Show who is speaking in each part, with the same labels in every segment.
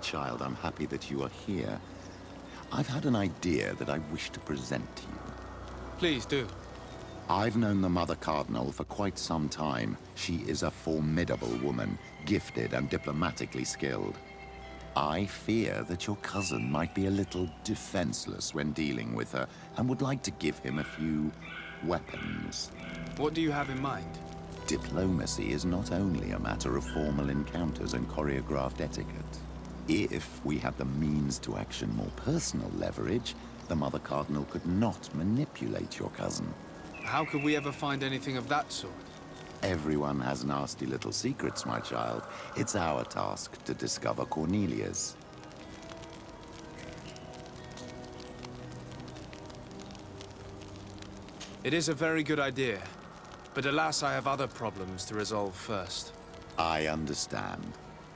Speaker 1: child, I'm happy that you are here. I've had an idea that I wish to present to you.
Speaker 2: Please do.
Speaker 1: I've known the Mother Cardinal for quite some time. She is a formidable woman, gifted and diplomatically skilled. I fear that your cousin might be a little defenseless when dealing with her, and would like to give him a few weapons.
Speaker 2: What do you have in mind?
Speaker 1: Diplomacy is not only a matter of formal encounters and choreographed etiquette. If we had the means to action more personal leverage, the Mother Cardinal could not manipulate your cousin.
Speaker 2: How could we ever find anything of that sort?
Speaker 1: Everyone has nasty little secrets, my child. It's our task to discover Cornelia's.
Speaker 2: It is a very good idea, but alas, I have other problems to resolve first.
Speaker 1: I understand.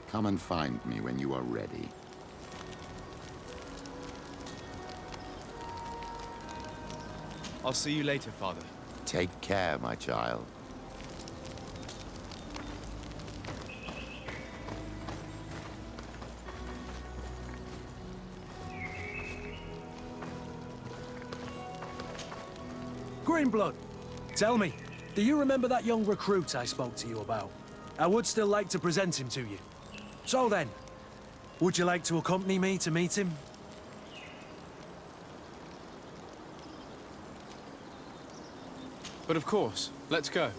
Speaker 1: Come and find me when you are ready.
Speaker 2: I'll see you later, Father.
Speaker 1: Take care, my child.
Speaker 3: Greenblood, tell me, do you remember that young recruit I spoke to you about? I would still like to present him to you. So then, would you like to accompany me to meet him?
Speaker 2: But of course, let's go.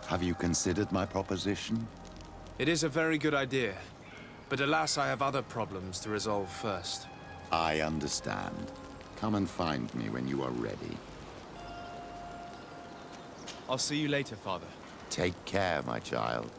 Speaker 1: Have you considered my proposition?
Speaker 2: It is a very good idea, but alas, I have other problems to resolve first.
Speaker 1: I understand. Come and find me when you are ready.
Speaker 2: I'll see you later, Father.
Speaker 1: Take care, my child.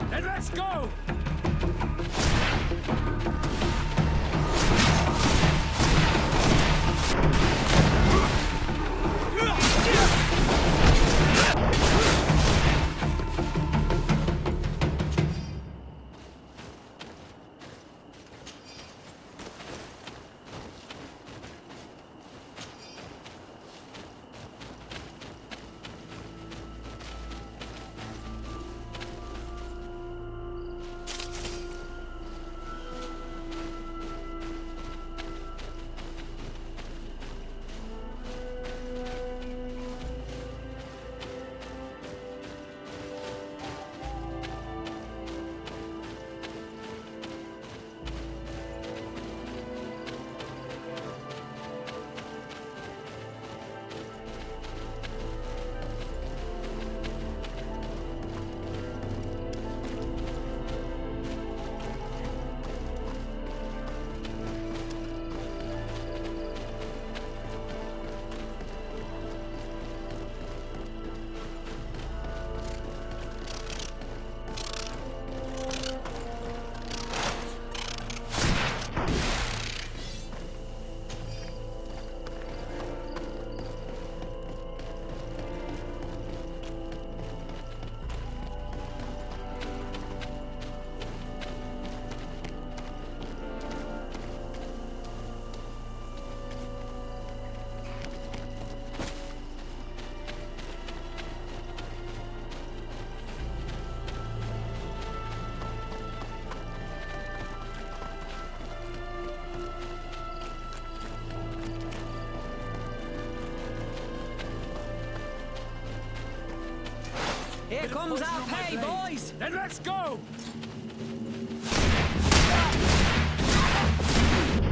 Speaker 3: Then let's go!
Speaker 4: Here comes our pay, boys!
Speaker 3: Then let's go!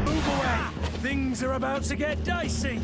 Speaker 3: Move away! Things are about to get dicey!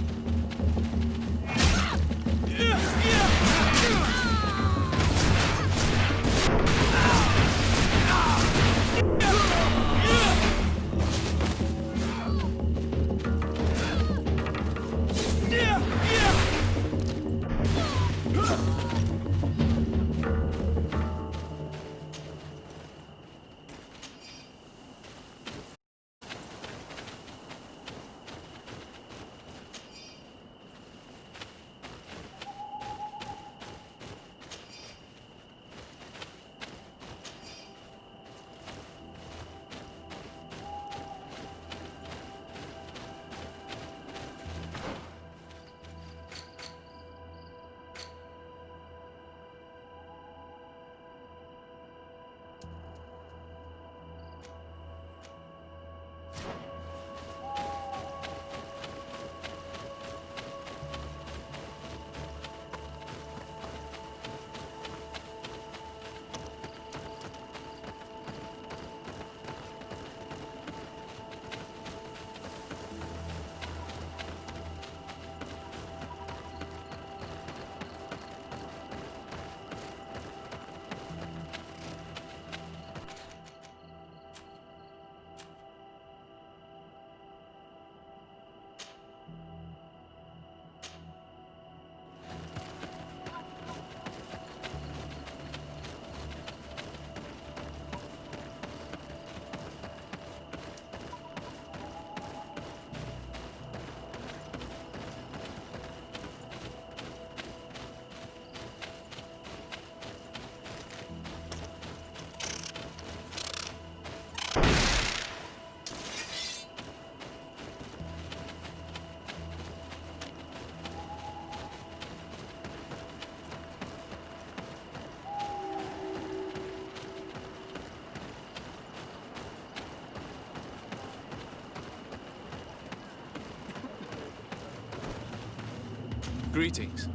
Speaker 2: Greetings.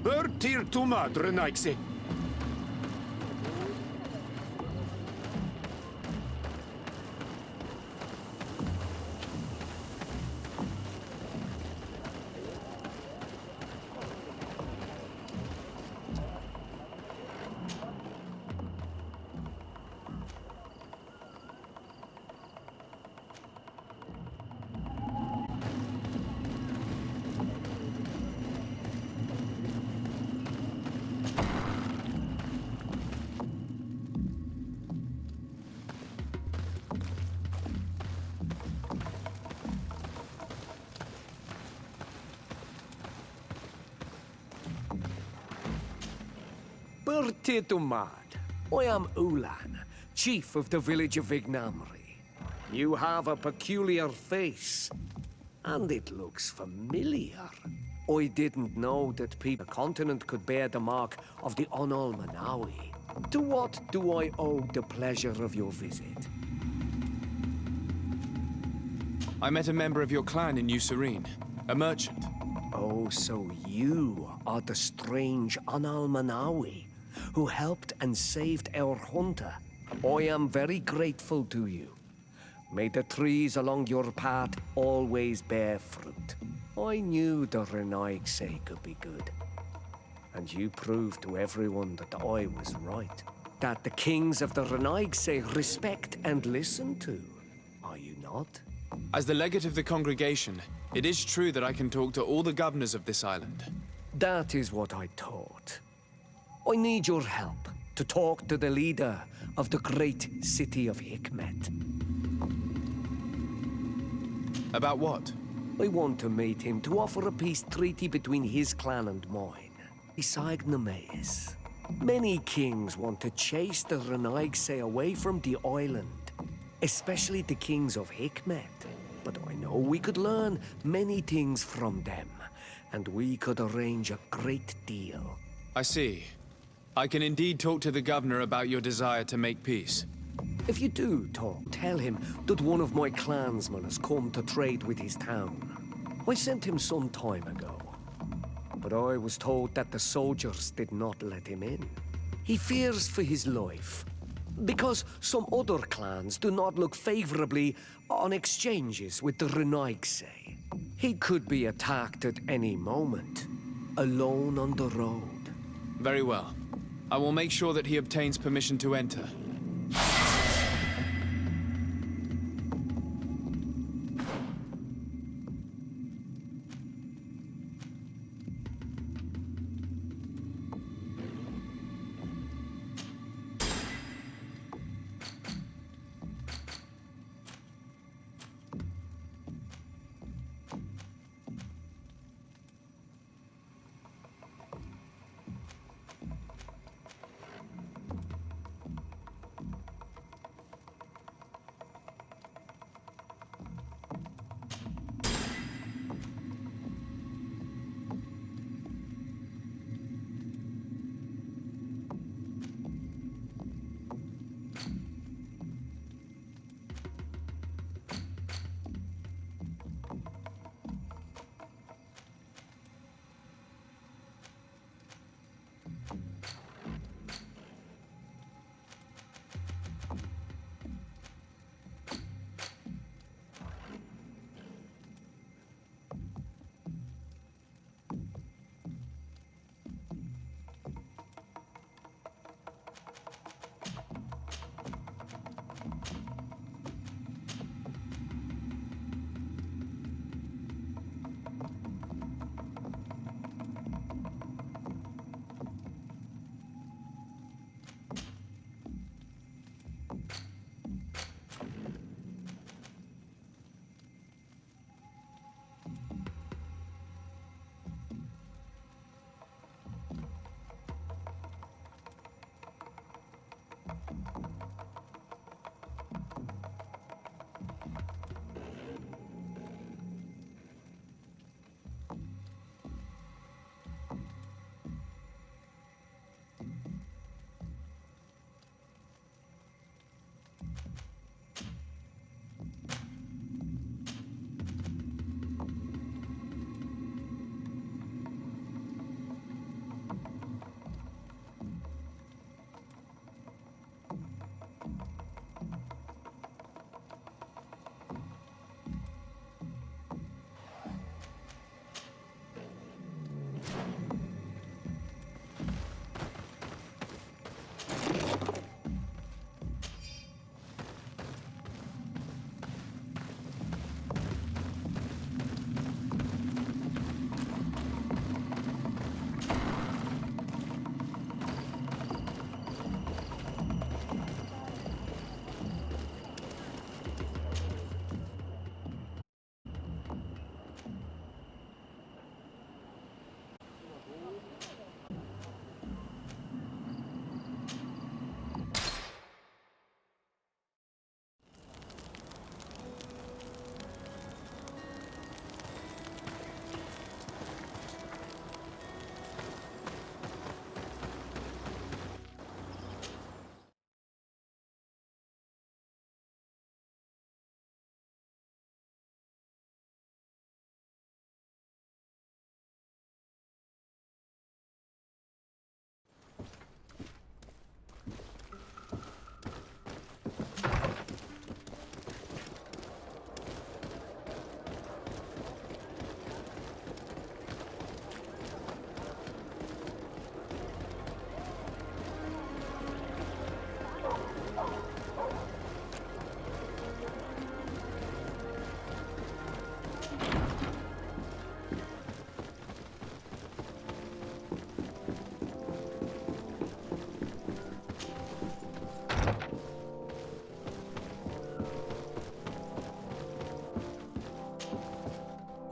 Speaker 5: Bertir tuma, Drenaixi.
Speaker 6: Bertitumad. I am Ulan, chief of the village of Vignamri. You have a peculiar face, and it looks familiar. I didn't know that the continent could bear the mark of the Onolmanawi. To what do I owe the pleasure of your visit?
Speaker 2: I met a member of your clan in New Serene, a merchant.
Speaker 6: Oh, so you are the strange Onolmanawi who helped and saved our hunter. I am very grateful to you. May the trees along your path always bear fruit. I knew the Renaigse could be good. And you proved to everyone that I was right. That the kings of the Renaigse respect and listen to. Are you not?
Speaker 2: As the legate of the congregation, it is true that I can talk to all the governors of this island.
Speaker 6: That is what I thought. I need your help to talk to the leader of the great city of Hikmet.
Speaker 2: About what?
Speaker 6: I want to meet him to offer a peace treaty between his clan and mine. Isaignameis. Many kings want to chase the Renaigse away from the island, especially the kings of Hikmet. But I know we could learn many things from them, and we could arrange a great deal.
Speaker 2: I see. I can indeed talk to the governor about your desire to make peace.
Speaker 6: If you do talk, tell him that one of my clansmen has come to trade with his town. I sent him some time ago, but I was told that the soldiers did not let him in. He fears for his life, because some other clans do not look favorably on exchanges with the Renaigse. He could be attacked at any moment, alone on the road.
Speaker 2: Very well. I will make sure that he obtains permission to enter.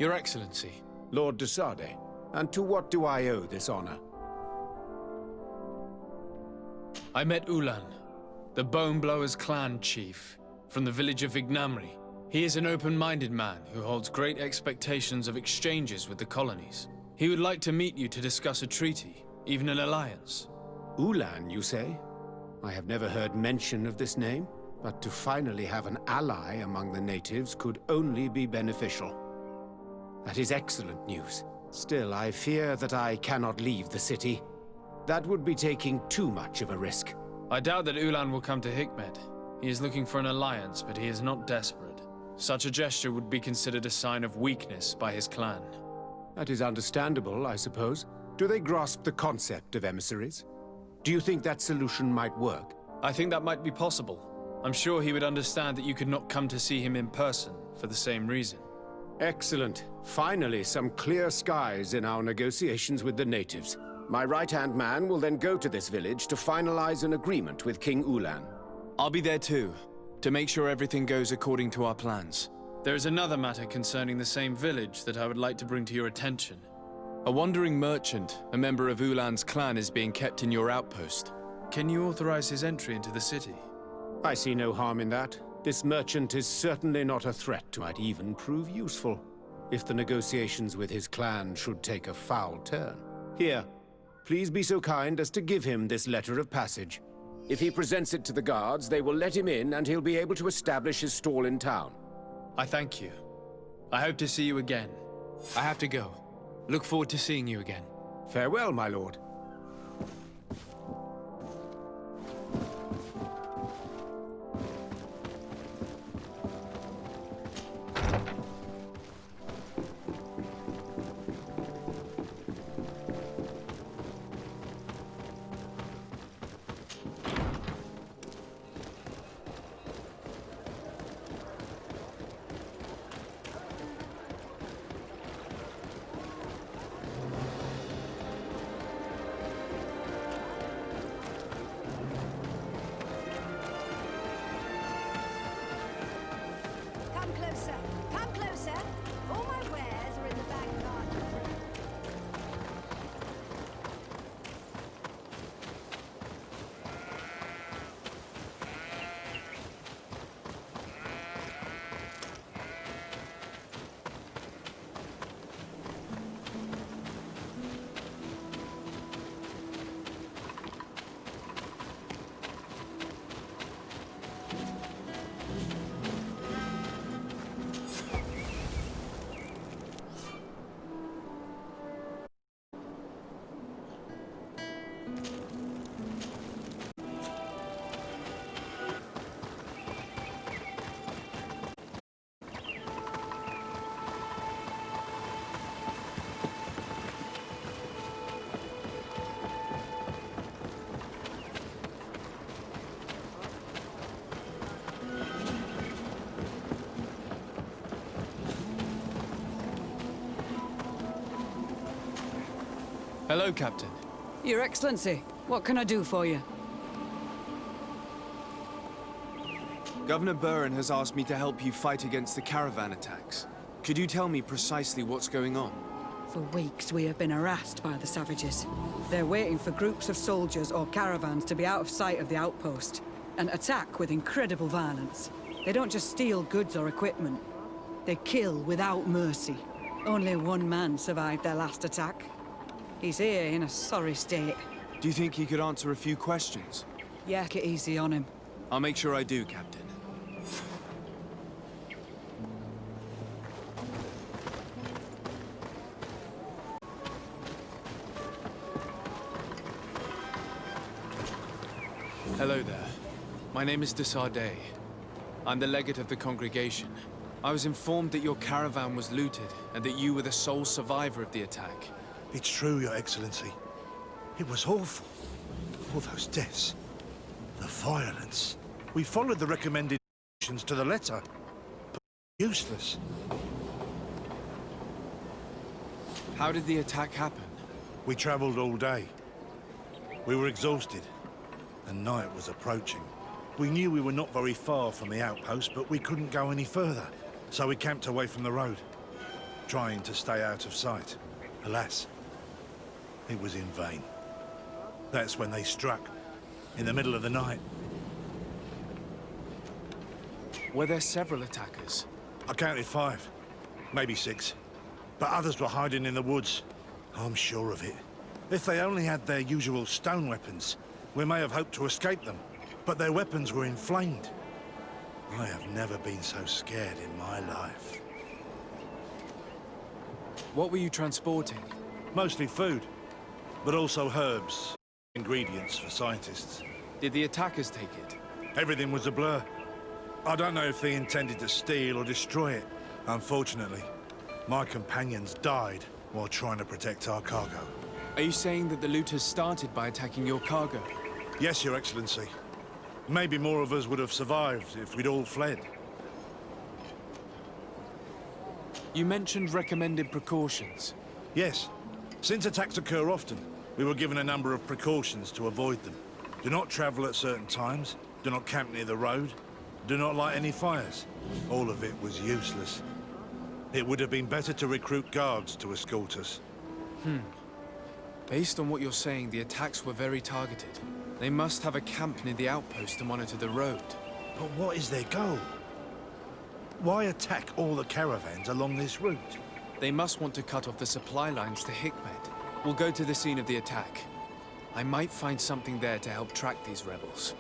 Speaker 2: Your Excellency.
Speaker 5: Lord de Sade, and to what do I owe this honor?
Speaker 2: I met Ulan, the Bone Blowers clan chief, from the village of Vignamri. He is an open-minded man who holds great expectations of exchanges with the colonies. He would like to meet you to discuss a treaty, even an alliance.
Speaker 5: Ulan, you say? I have never heard mention of this name, but to finally have an ally among the natives could only be beneficial. That is excellent news. Still, I fear that I cannot leave the city. That would be taking too much of a risk.
Speaker 2: I doubt that Ulan will come to Hikmet. He is looking for an alliance, but he is not desperate. Such a gesture would be considered a sign of weakness by his clan.
Speaker 5: That is understandable, I suppose. Do they grasp the concept of emissaries? Do you think that solution might work?
Speaker 2: I think that might be possible. I'm sure he would understand that you could not come to see him in person for the same reason.
Speaker 5: Excellent. Finally, some clear skies in our negotiations with the natives. My right-hand man will then go to this village to finalize an agreement with King Ulan.
Speaker 2: I'll be there too, to make sure everything goes according to our plans. There is another matter concerning the same village that I would like to bring to your attention. A wandering merchant, a member of Ulan's clan, is being kept in your outpost. Can you authorize his entry into the city?
Speaker 5: I see no harm in that. This merchant is certainly not a threat, might even prove useful, if the negotiations with his clan should take a foul turn. Here, please be so kind as to give him this letter of passage. If he presents it to the guards, they will let him in and he'll be able to establish his stall in town.
Speaker 2: I thank you. I hope to see you again. I have to go. Look forward to seeing you again.
Speaker 5: Farewell, my lord.
Speaker 7: Come closer. Come closer. All my wares are in the back garden.
Speaker 2: Hello, Captain.
Speaker 4: Your Excellency, what can I do for you?
Speaker 2: Governor Buren has asked me to help you fight against the caravan attacks. Could you tell me precisely what's going on?
Speaker 4: For weeks, we have been harassed by the savages. They're waiting for groups of soldiers or caravans to be out of sight of the outpost and attack with incredible violence. They don't just steal goods or equipment. They kill without mercy. Only one man survived their last attack. He's here in a sorry state.
Speaker 2: Do you think he could answer a few questions?
Speaker 4: Yeah, take it easy on him.
Speaker 2: I'll make sure I do, Captain. Hello there. My name is de Sade. I'm the legate of the congregation. I was informed that your caravan was looted and that you were the sole survivor of the attack.
Speaker 8: It's true, Your Excellency. It was awful. All those deaths. The violence. We followed the recommendations to the letter, but useless.
Speaker 2: How did the attack happen?
Speaker 8: We traveled all day. We were exhausted, and night was approaching. We knew we were not very far from the outpost, but we couldn't go any further, so we camped away from the road. trying to stay out of sight. Alas, it was in vain. That's when they struck, in the middle of the night.
Speaker 2: Were there several attackers?
Speaker 8: I counted 5, maybe 6. But others were hiding in the woods. I'm sure of it. If they only had their usual stone weapons, we may have hoped to escape them. But their weapons were inflamed. I have never been so scared in my life.
Speaker 2: What were you transporting?
Speaker 8: Mostly food, but also herbs, ingredients for scientists.
Speaker 2: Did the attackers take it?
Speaker 8: Everything was a blur. I don't know if they intended to steal or destroy it. Unfortunately, my companions died while trying to protect our cargo.
Speaker 2: Are you saying that the looters started by attacking your cargo?
Speaker 8: Yes, Your Excellency. Maybe more of us would have survived if we'd all fled.
Speaker 2: You mentioned recommended precautions.
Speaker 8: Yes. Since attacks occur often, we were given a number of precautions to avoid them. Do not travel at certain times. Do not camp near the road. Do not light any fires. All of it was useless. It would have been better to recruit guards to escort us.
Speaker 2: Based on what you're saying, the attacks were very targeted. They must have a camp near the outpost to monitor the road.
Speaker 8: But what is their goal? Why attack all the caravans along this route?
Speaker 2: They must want to cut off the supply lines to Hikmet. We'll go to the scene of the attack. I might find something there to help track these rebels.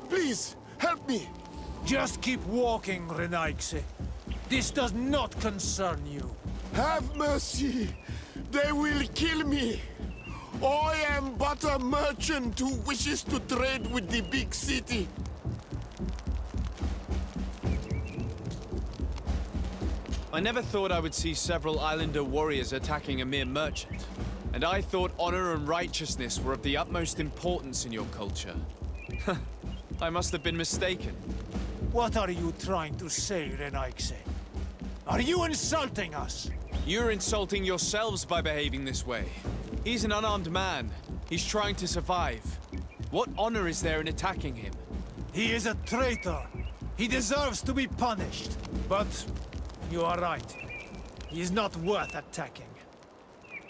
Speaker 9: Please, help me!
Speaker 3: Just keep walking, Renaigse. This does not concern you.
Speaker 9: Have mercy! They will kill me! I am but a merchant who wishes to trade with the big city.
Speaker 2: I never thought I would see several islander warriors attacking a mere merchant. And I thought honor and righteousness were of the utmost importance in your culture. I must have been mistaken.
Speaker 3: What are you trying to say, Renaigse? Are you insulting us?
Speaker 2: You're insulting yourselves by behaving this way. He's an unarmed man. He's trying to survive. What honor is there in attacking him?
Speaker 3: He is a traitor. He deserves to be punished. But you are right. He is not worth attacking.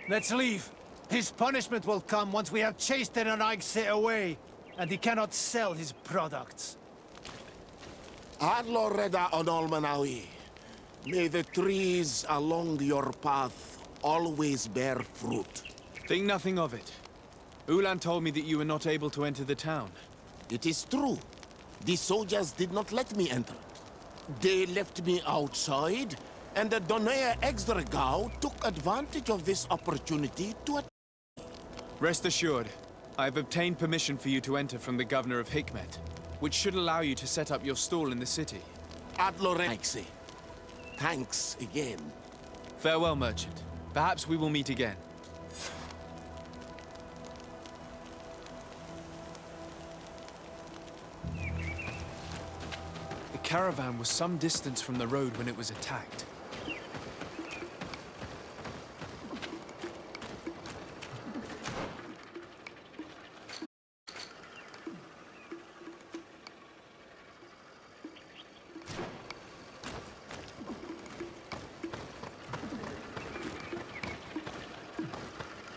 Speaker 3: Let's leave. His punishment will come once we have chased Renaigse away, and he cannot sell his products.
Speaker 9: Adloreda Onolmanawi, may the trees along your path always bear fruit.
Speaker 2: Think nothing of it. Ulan told me that you were not able to enter the town.
Speaker 9: It is true. The soldiers did not let me enter. They left me outside, and the Donea Exdragao took advantage of this opportunity to attack.
Speaker 2: Rest assured, I have obtained permission for you to enter from the governor of Hikmet, which should allow you to set up your stall in the city.
Speaker 9: Adlorexe, thanks again.
Speaker 2: Farewell, merchant. Perhaps we will meet again. The caravan was some distance from the road when it was attacked.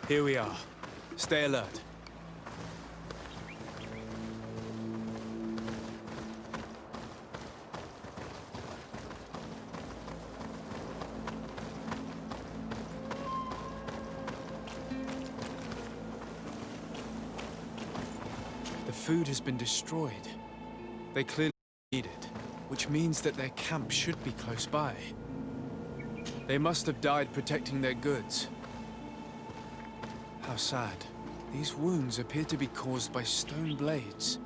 Speaker 2: Here we are. Stay alert. The food has been destroyed. They clearly need it, which means that their camp should be close by. They must have died protecting their goods. How sad. These wounds appear to be caused by stone blades,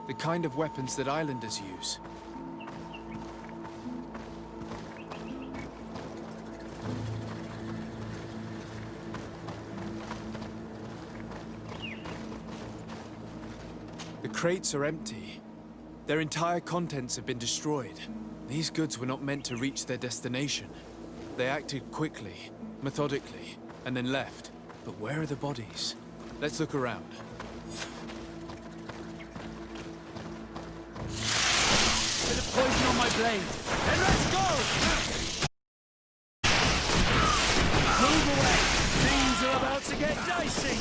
Speaker 2: the kind of weapons that islanders use. The crates are empty. Their entire contents have been destroyed. These goods were not meant to reach their destination. They acted quickly, methodically, and then left. But where are the bodies? Let's look around.
Speaker 3: Bit of poison on my blade. Then let's go! Move away! Things are about to get dicey!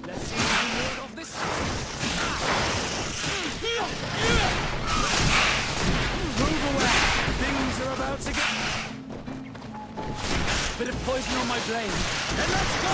Speaker 3: Let's see if we can ward off this. Move away! Things are about to get... Bit of poison on my blade. Then let's go!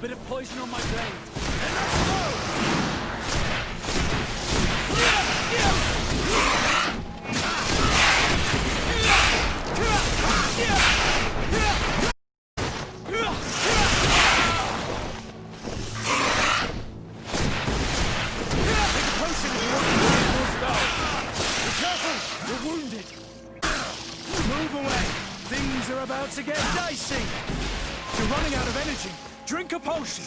Speaker 3: Bit of poison on my blade. And let's go! Be careful! You're wounded! Move away! Things are about to get dicey! You're running out of energy! Drink a potion!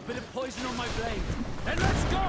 Speaker 3: Bit of poison on my blade. And let's go!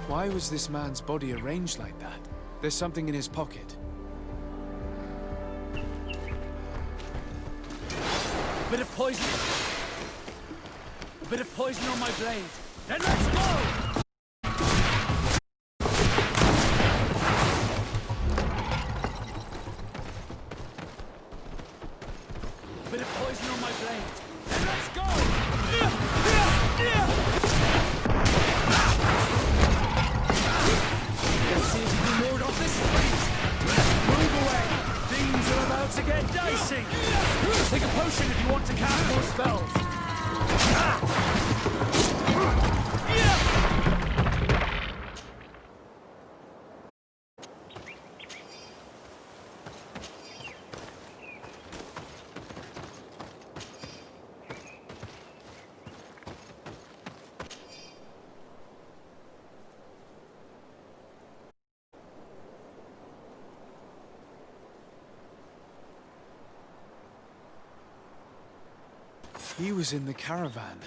Speaker 2: Why was this man's body arranged like that? There's something in his pocket.
Speaker 3: A bit of poison. A bit of poison on my blade. Then let's go! A bit of poison on my blade. Then let's go! Let's see if you can ward off this freeze. Move away. Things are about to get dicey. Take a potion if you want to cast more spells.
Speaker 2: He was in the caravan,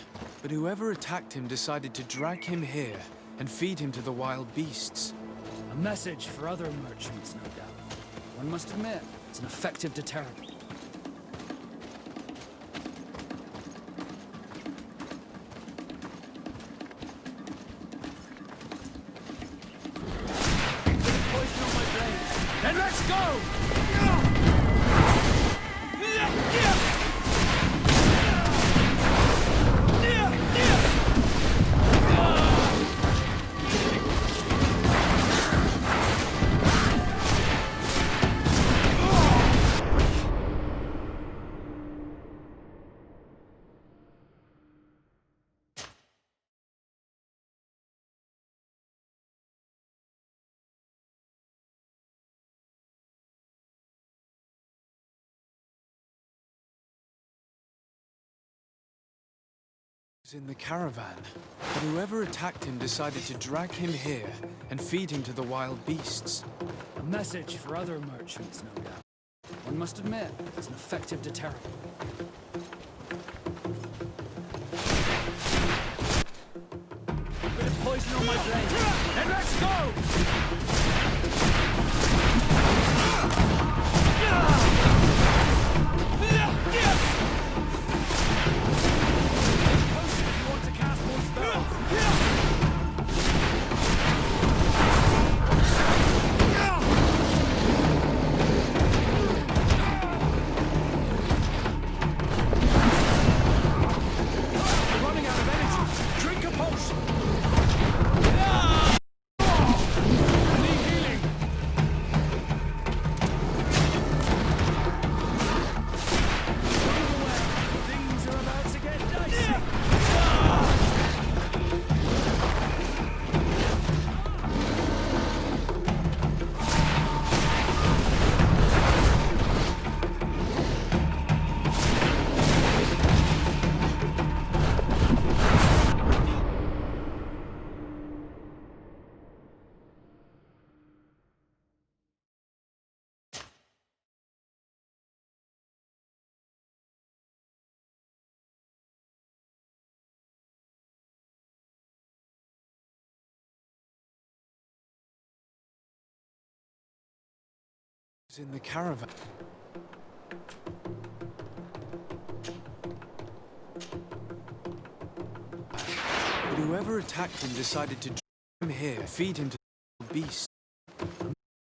Speaker 2: but whoever attacked him decided to drag him here and feed him to the wild beasts.
Speaker 3: A message for other merchants, no doubt. One must admit, it's an effective deterrent. Poison on my blade. Then let's go!
Speaker 2: In the caravan, but whoever attacked him decided to drag him here and feed him to the wild beasts.
Speaker 3: A message for other merchants, no doubt. One must admit, it's an effective deterrent. A bit of poison on my blade. Then let's go!
Speaker 2: In the caravan. But whoever attacked him decided to drag him here, feed him to the beasts.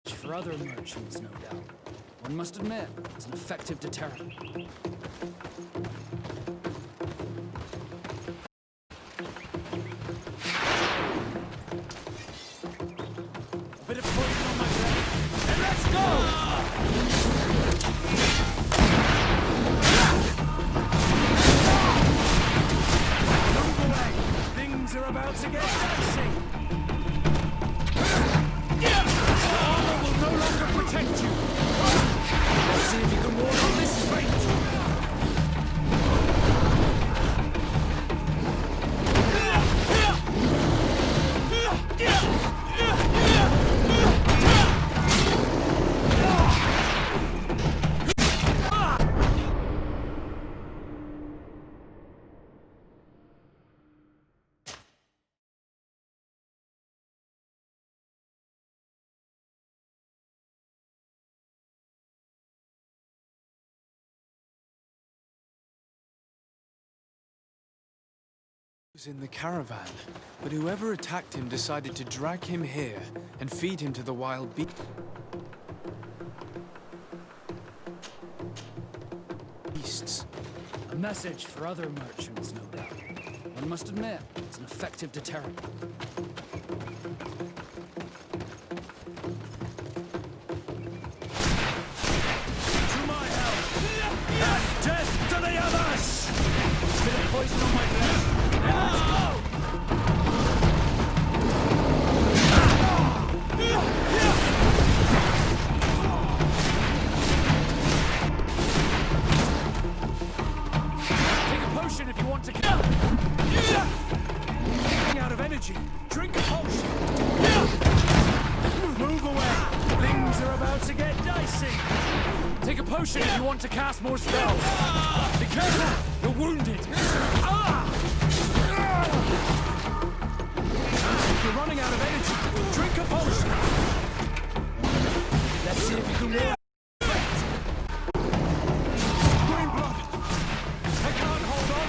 Speaker 3: For other merchants, no doubt. One must admit, it's an effective deterrent. A bit of poison on my blade. And let's go! Move away! Things are about to get dicey! The armor will no longer protect you! Let's see if you can ward on this fate!
Speaker 2: was in the caravan, but whoever attacked him decided to drag him here and feed him to the wild beasts.
Speaker 10: A message for other merchants, no doubt. One must admit, it's an effective deterrent.
Speaker 3: To my help! And death to the others!
Speaker 10: Bit of poison on my breath. Let's go! Take a potion if you want to kill.
Speaker 3: Running out of energy. Drink a potion. Move away. Things are about to get dicey.
Speaker 10: Take a potion if you want to cast more spells. Be careful, you're wounded.
Speaker 3: If you're running out of energy, drink a potion.
Speaker 10: Let's see if you can warn.
Speaker 3: Green blood. I can't hold on.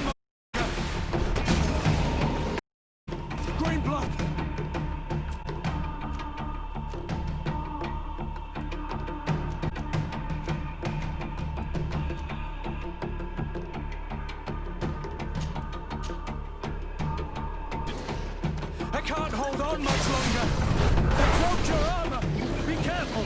Speaker 3: Green blood. I can't hold on much longer. They broke your armor. Be careful.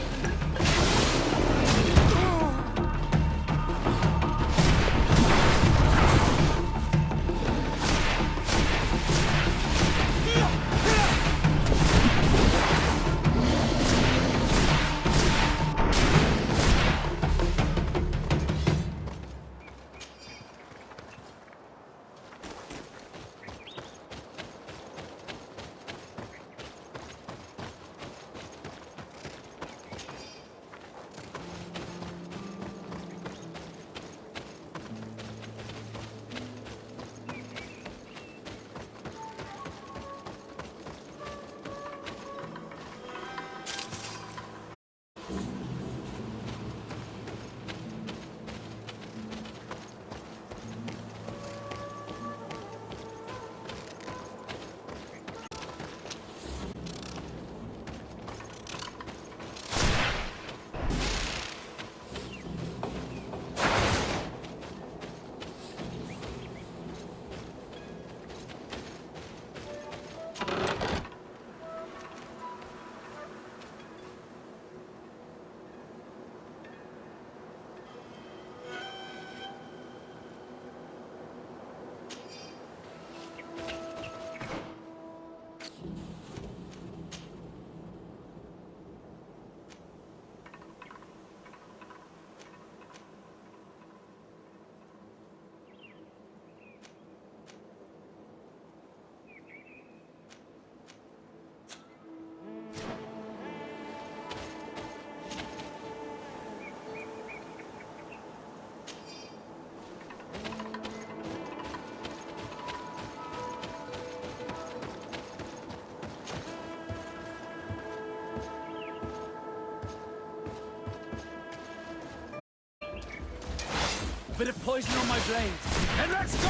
Speaker 10: Bit of poison on my blade. And let's go!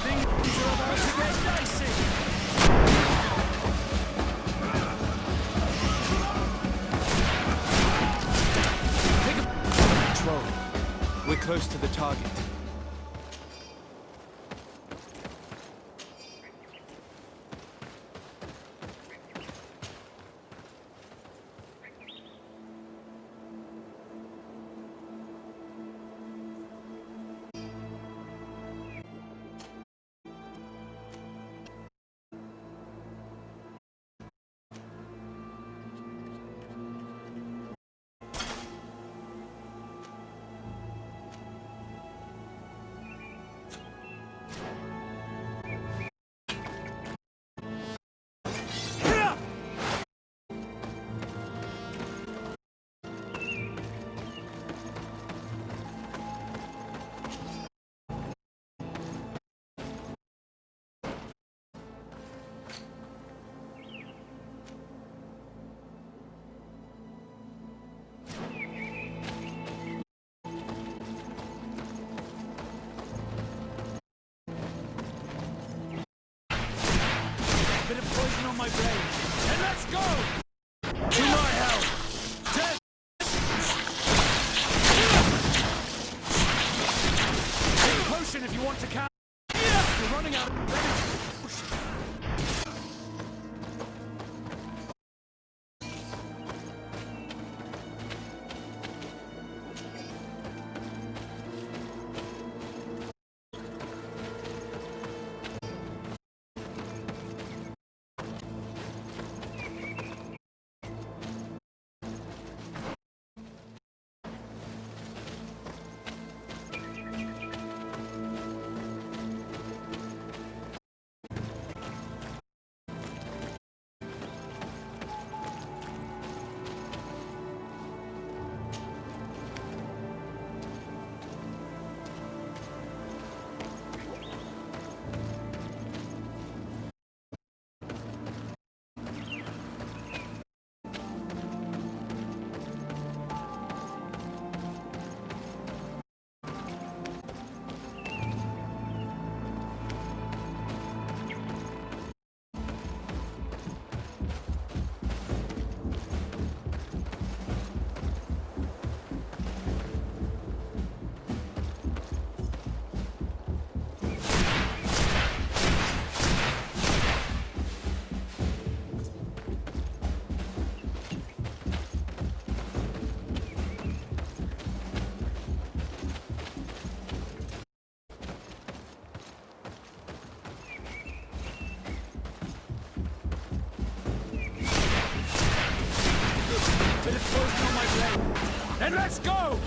Speaker 3: Things are about to get dicey.
Speaker 2: Control. We're close to the target.
Speaker 10: explosion on my brain. And let's go! To my help! Death! Take a potion if you want to count. You're running out of energy. And let's go!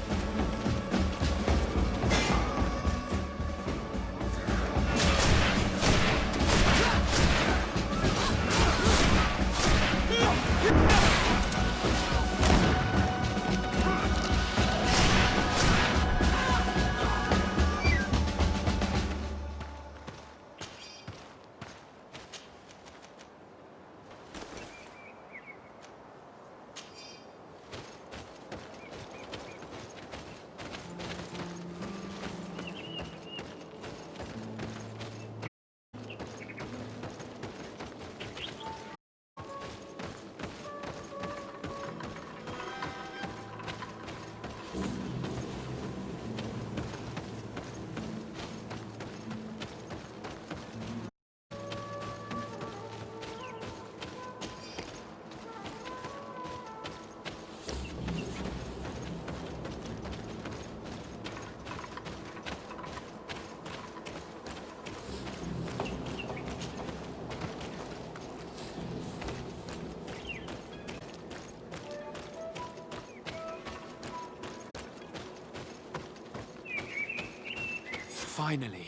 Speaker 2: Finally.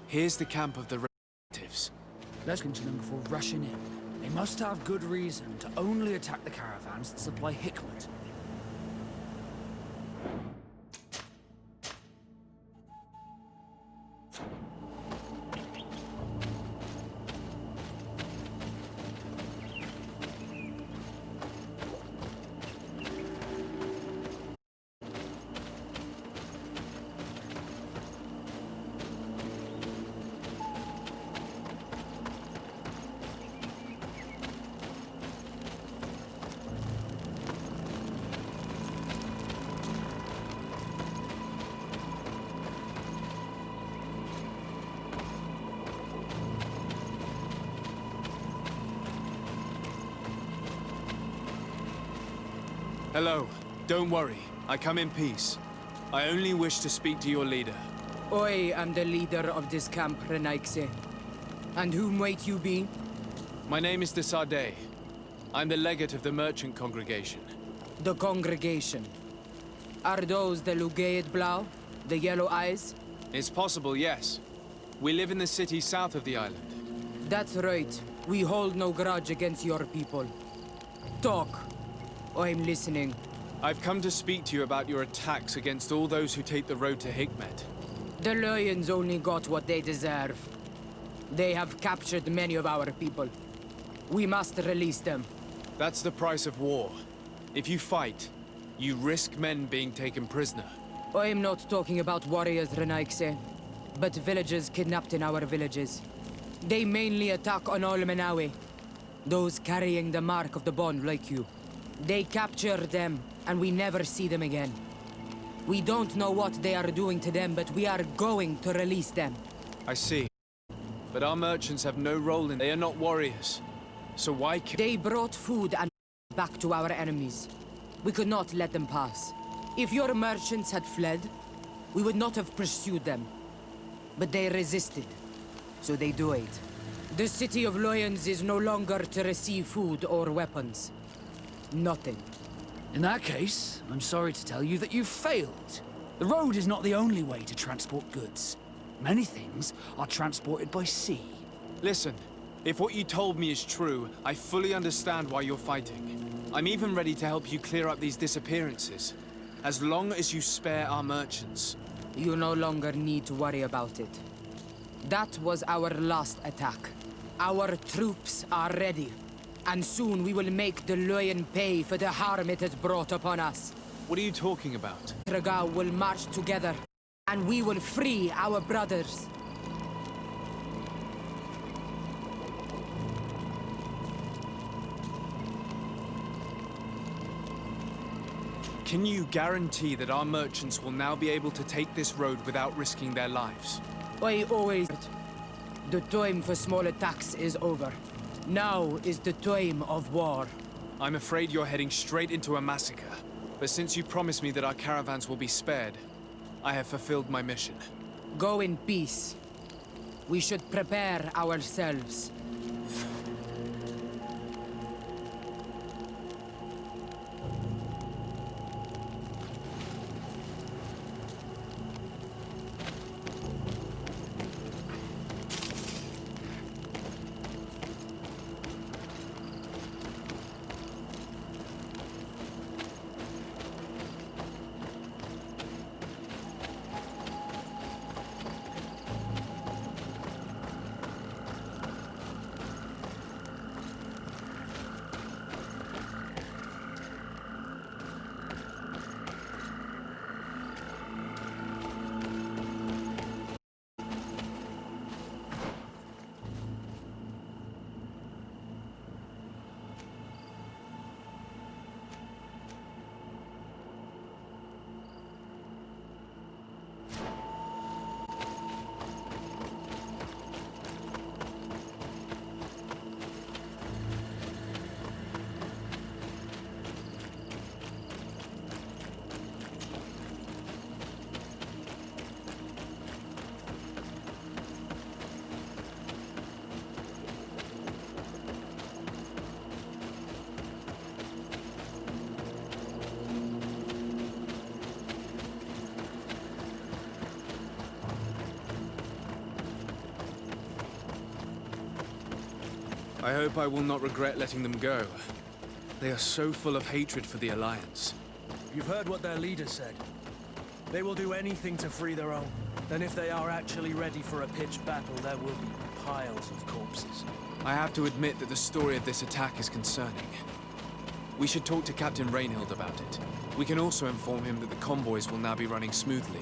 Speaker 2: Here's the camp of the relatives.
Speaker 10: Let's mention them before rushing in. They must have good reason to only attack the caravans that supply Hikmet.
Speaker 2: Hello. Don't worry. I come in peace. I only wish to speak to your leader.
Speaker 11: I am the leader of this camp, Renaikse. And whom might you be?
Speaker 2: My name is Desade. I'm the legate of the merchant congregation.
Speaker 11: The congregation. Are those the Lugaid Blau? The yellow eyes?
Speaker 2: It's possible, yes. We live in the city south of the island.
Speaker 11: That's right. We hold no grudge against your people. Talk. I'm listening.
Speaker 2: I've come to speak to you about your attacks against all those who take the road to Hikmet.
Speaker 11: The Lions only got what they deserve. They have captured many of our people. We must release them.
Speaker 2: That's the price of war. If you fight, you risk men being taken prisoner.
Speaker 11: I'm not talking about warriors, Renaikse, but villagers kidnapped in our villages. They mainly attack on Al-Manawi. Those carrying the mark of the bond like you. They capture them, and we never see them again. We don't know what they are doing to them, but we are going to release them.
Speaker 2: I see. But our merchants have no role in... They are not warriors. So why...
Speaker 11: They brought food and back to our enemies. We could not let them pass. If your merchants had fled, we would not have pursued them. But they resisted, so they died. The city of Loyans is no longer to receive food or weapons. Nothing.
Speaker 10: In that case, I'm sorry to tell you that you've failed. The road is not the only way to transport goods. Many things are transported by sea.
Speaker 2: Listen, if what you told me is true, I fully understand why you're fighting. I'm even ready to help you clear up these disappearances. As long as you spare our merchants.
Speaker 11: You no longer need to worry about it. That was our last attack. Our troops are ready. And soon we will make the Loyan pay for the harm it has brought upon us.
Speaker 2: What are you talking about?
Speaker 11: Tragao will march together, and we will free our brothers.
Speaker 2: Can you guarantee that our merchants will now be able to take this road without risking their lives?
Speaker 11: I always... The time for small attacks is over. Now is the time of war.
Speaker 2: I'm afraid you're heading straight into a massacre. But since you promised me that our caravans will be spared, I have fulfilled my mission.
Speaker 11: Go in peace. We should prepare ourselves.
Speaker 2: I hope I will not regret letting them go. They are so full of hatred for the Alliance.
Speaker 3: You've heard what their leader said. They will do anything to free their own. And if they are actually ready for a pitched battle, there will be piles of corpses.
Speaker 2: I have to admit that the story of this attack is concerning. We should talk to Captain Rainhild about it. We can also inform him that the convoys will now be running smoothly.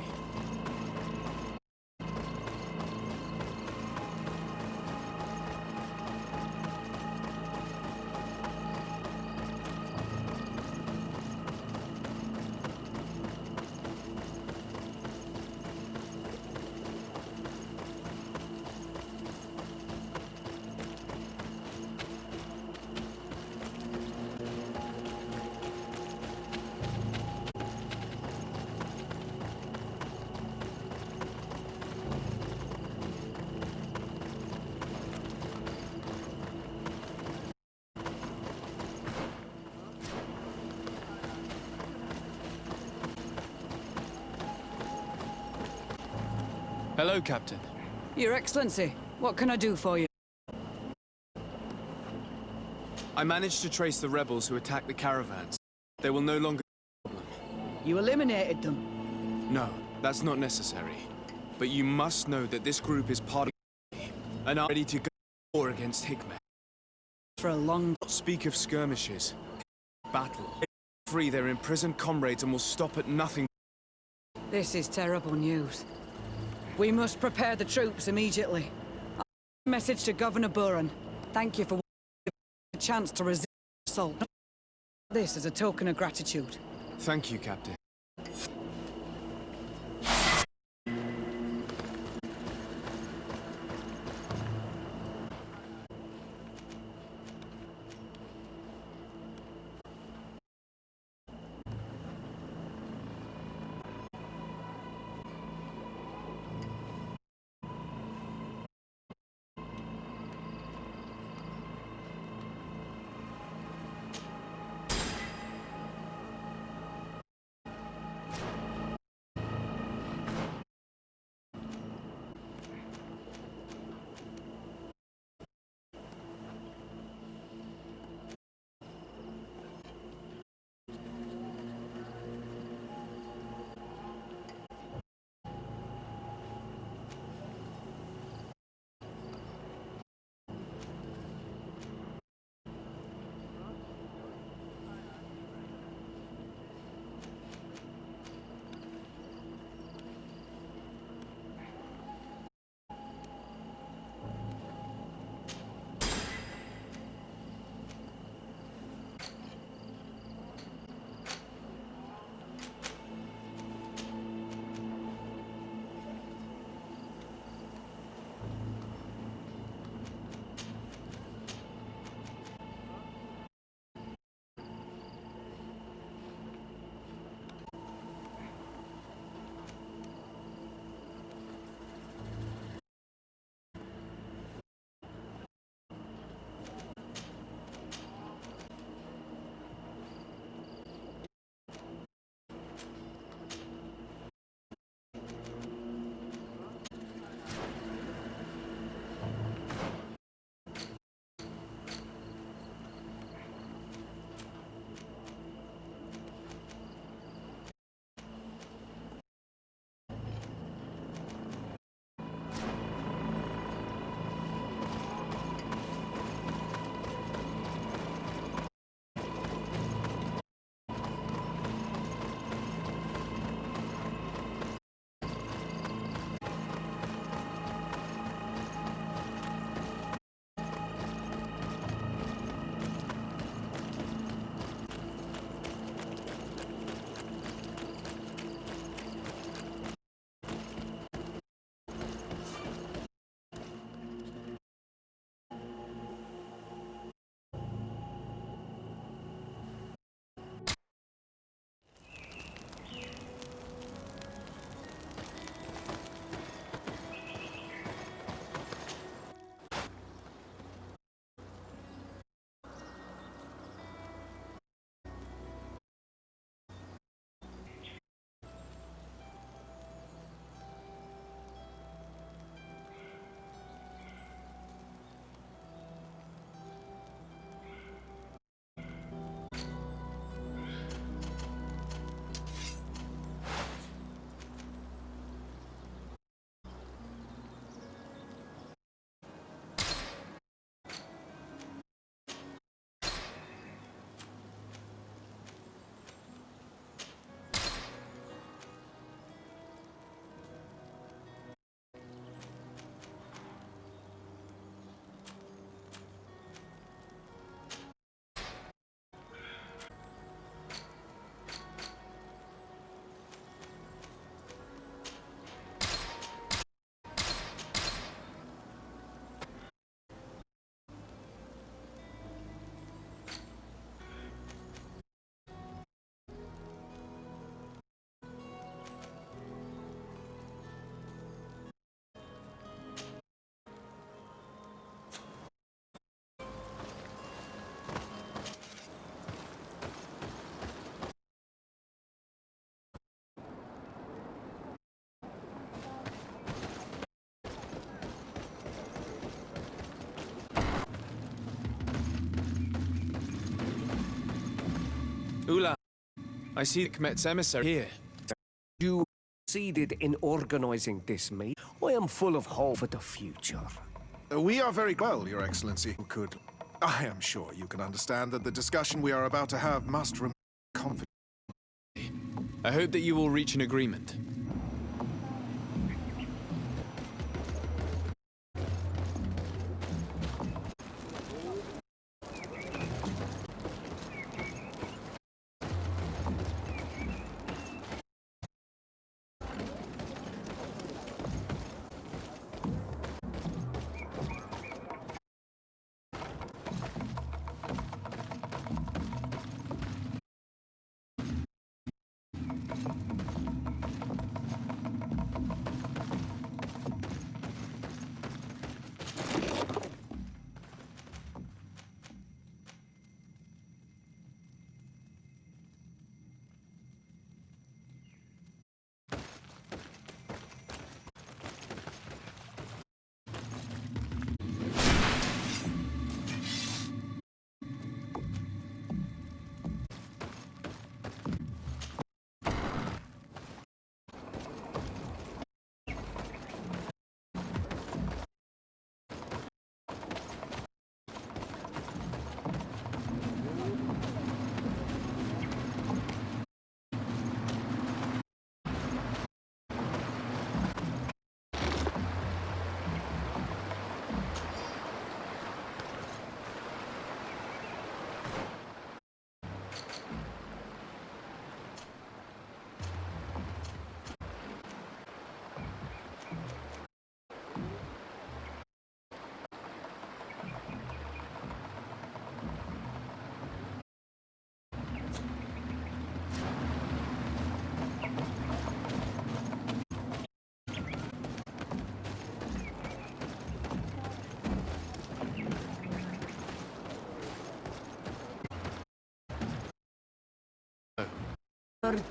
Speaker 2: Hello, Captain.
Speaker 4: Your Excellency, what can I do for you?
Speaker 2: I managed to trace the rebels who attacked the caravans. They will no longer be a problem.
Speaker 4: You eliminated them.
Speaker 2: No, that's not necessary. But you must know that this group is part of me and are ready to go to war against Hikmet.
Speaker 4: For a long...
Speaker 2: Not speak of skirmishes. Battle. Free their imprisoned comrades and will stop at nothing.
Speaker 4: This is terrible news. We must prepare the troops immediately. Message to Governor Buran. Thank you for a chance to resist assault. This is a token of gratitude.
Speaker 2: Thank you, Captain. Ulan, I see Kmet's emissary here.
Speaker 6: You succeeded in organizing this meet. I am full of hope for the future.
Speaker 12: We are very well, Your Excellency. I am sure you can understand that the discussion we are about to have must remain confidential.
Speaker 2: I hope that you will reach an agreement.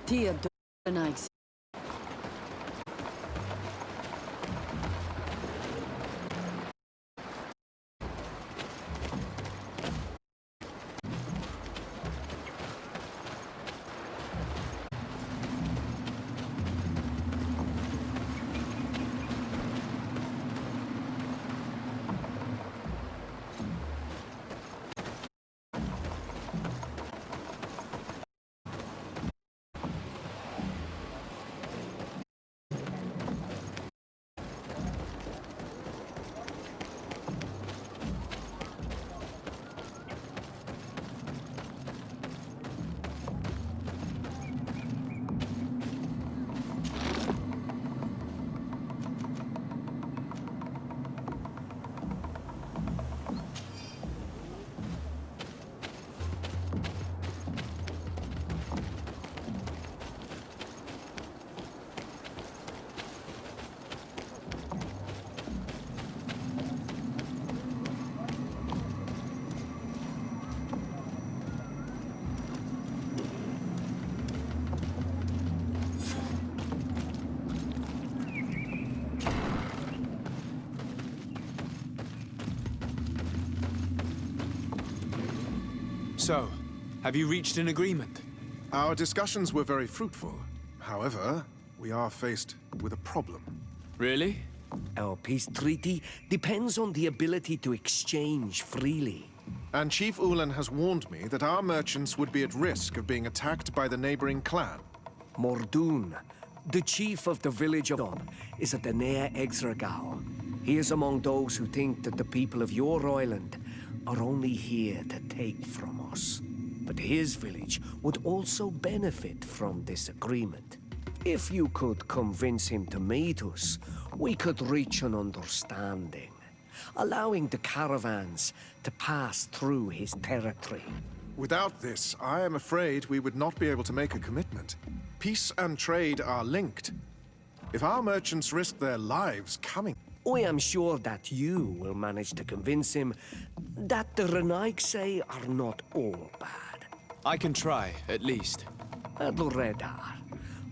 Speaker 11: Tear to the nights.
Speaker 2: So, have you reached an agreement?
Speaker 12: Our discussions were very fruitful. However, we are faced with a problem.
Speaker 2: Really?
Speaker 6: Our peace treaty depends on the ability to exchange freely.
Speaker 12: And Chief Ulan has warned me that our merchants would be at risk of being attacked by the neighboring clan.
Speaker 6: Mordoon, the chief of the village of Don, is a Danea Exragao. He is among those who think that the people of your island are only here to take from us. But his village would also benefit from this agreement. If you could convince him to meet us, we could reach an understanding, allowing the caravans to pass through his territory.
Speaker 12: Without this, I am afraid we would not be able to make a commitment. Peace and trade are linked. If our merchants risk their lives coming...
Speaker 6: I am sure that you will manage to convince him that the Renaigse are not all bad.
Speaker 2: I can try, at least.
Speaker 6: Adloredar,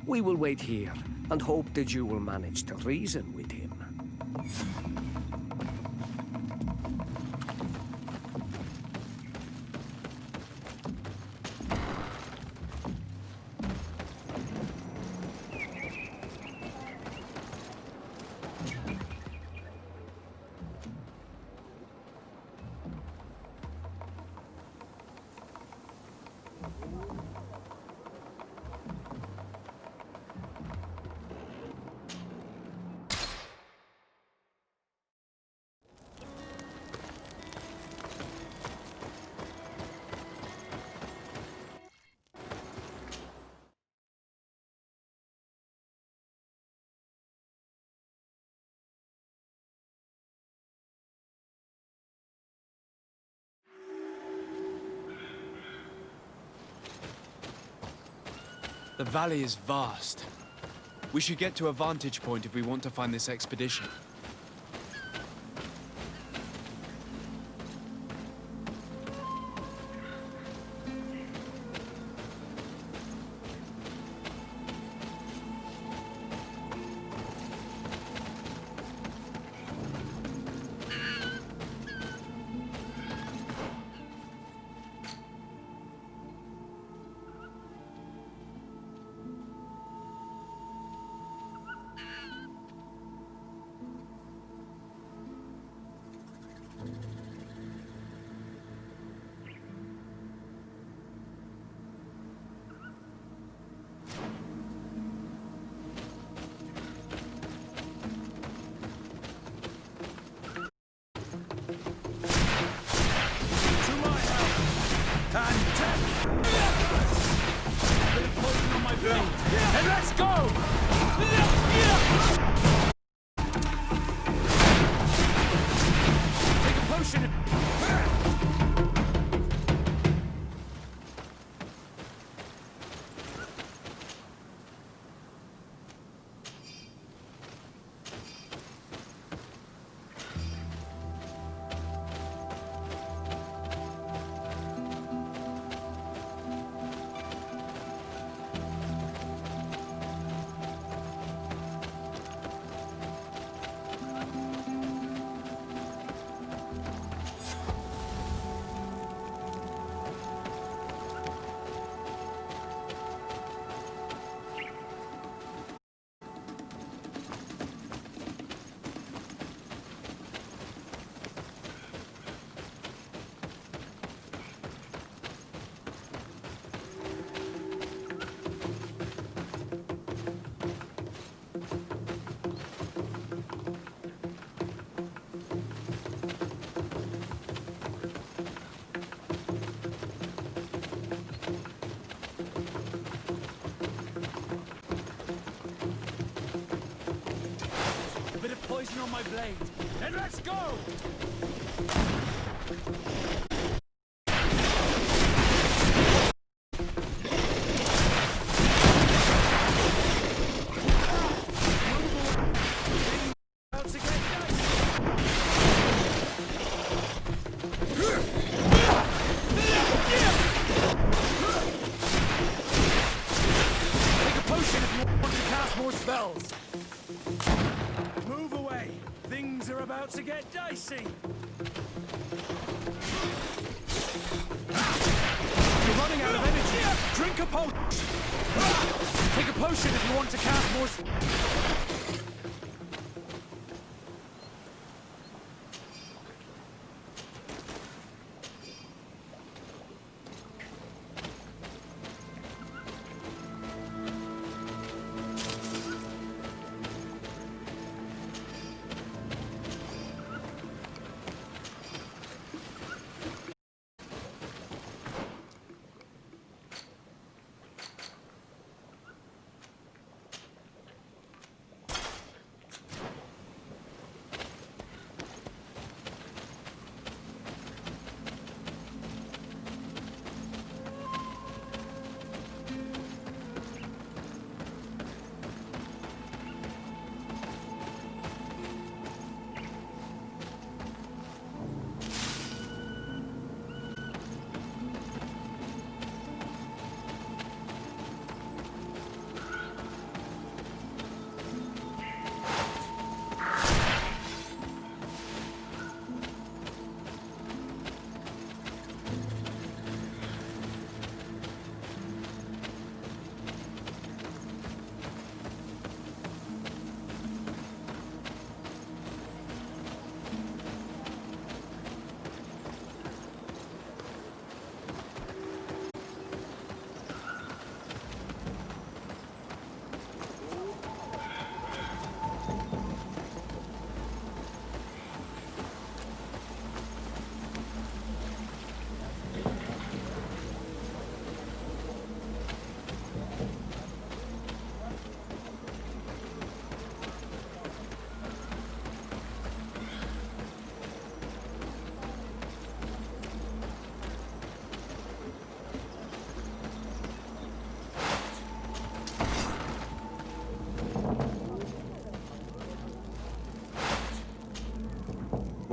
Speaker 6: we will wait here and hope that you will manage to reason with him.
Speaker 2: The valley is vast. We should get to a vantage point if we want to find this expedition.
Speaker 3: And let's go! Take a potion.
Speaker 10: on my blade. Then let's go!
Speaker 3: Move away. Things are about to get dicey. You're running out of energy. Drink a potion. Take a potion if you want to cast more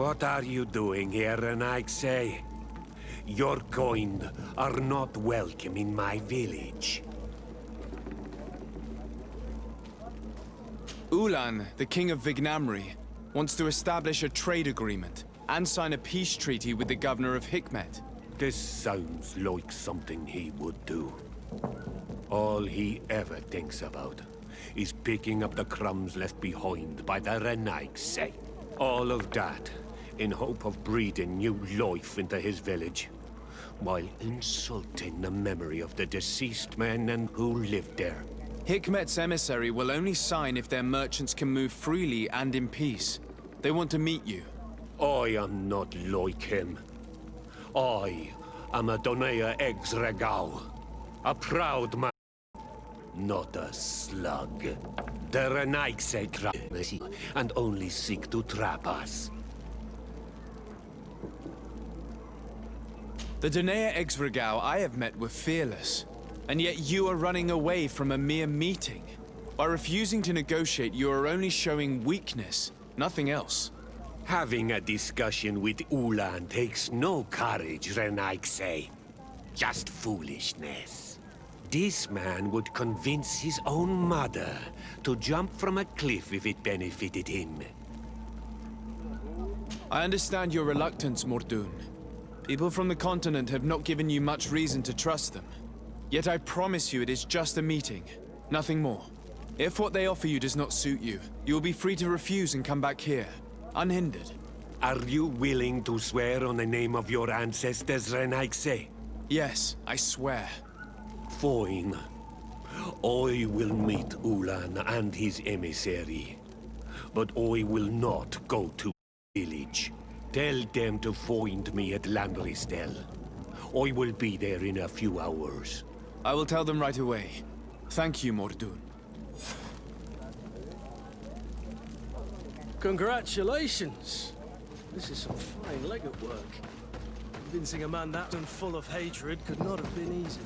Speaker 6: What are you doing here, Renaigse? Your kind are not welcome in my village.
Speaker 2: Ulan, the king of Vignamri, wants to establish a trade agreement and sign a peace treaty with the governor of Hikmet.
Speaker 6: This sounds like something he would do. All he ever thinks about is picking up the crumbs left behind by the Renaigse. All of that in hope of breathing new life into his village, while insulting the memory of the deceased men and who lived there.
Speaker 2: Hikmet's emissary will only sign if their merchants can move freely and in peace. They want to meet you.
Speaker 6: I am not like him. I am a Donea Exregao, a proud man, not a slug. The Renaigse cry and only seek to trap us.
Speaker 2: The Donea Exregao I have met were fearless, and yet you are running away from a mere meeting. By refusing to negotiate, you are only showing weakness, nothing else.
Speaker 6: Having a discussion with Ulan takes no courage, Renaigse. Just foolishness. This man would convince his own mother to jump from a cliff if it benefited him.
Speaker 2: I understand your reluctance, Mordun. People from the continent have not given you much reason to trust them. Yet I promise you it is just a meeting, nothing more. If what they offer you does not suit you, you will be free to refuse and come back here, unhindered.
Speaker 6: Are you willing to swear on the name of your ancestors, Renaigse?
Speaker 2: Yes, I swear.
Speaker 6: Fine. I will meet Ulan and his emissary. But I will not go to the village. Tell them to find me at Landristel. I will be there in a few hours.
Speaker 2: I will tell them right away. Thank you, Mordun.
Speaker 3: Congratulations! This is some fine legate work. Convincing a man that full of hatred could not have been easy.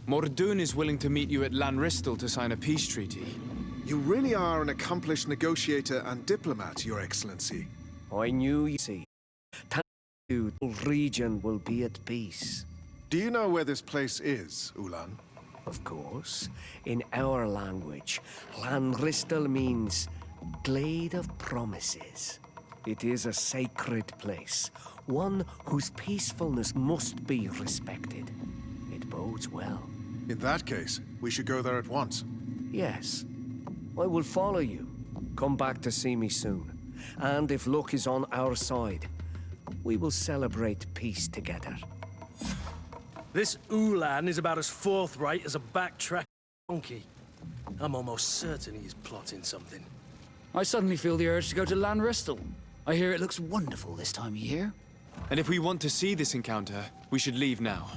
Speaker 2: Mordoon is willing to meet you at Lanristel to sign a peace treaty.
Speaker 12: You really are an accomplished negotiator and diplomat, Your Excellency.
Speaker 6: I knew you see. Thank you, the region will be at peace.
Speaker 12: Do you know where this place is, Ulan?
Speaker 6: Of course. In our language, Lanristel means Glade of Promises. It is a sacred place, one whose peacefulness must be respected. It bodes well.
Speaker 12: In that case, we should go there at once.
Speaker 6: Yes. I will follow you. Come back to see me soon. And if luck is on our side, we will celebrate peace together.
Speaker 3: This Ulan is about as forthright as a backtrack donkey. I'm almost certain he is plotting something.
Speaker 10: I suddenly feel the urge to go to Lanristel. I hear it looks wonderful this time of year.
Speaker 2: And if we want to see this encounter, we should leave now.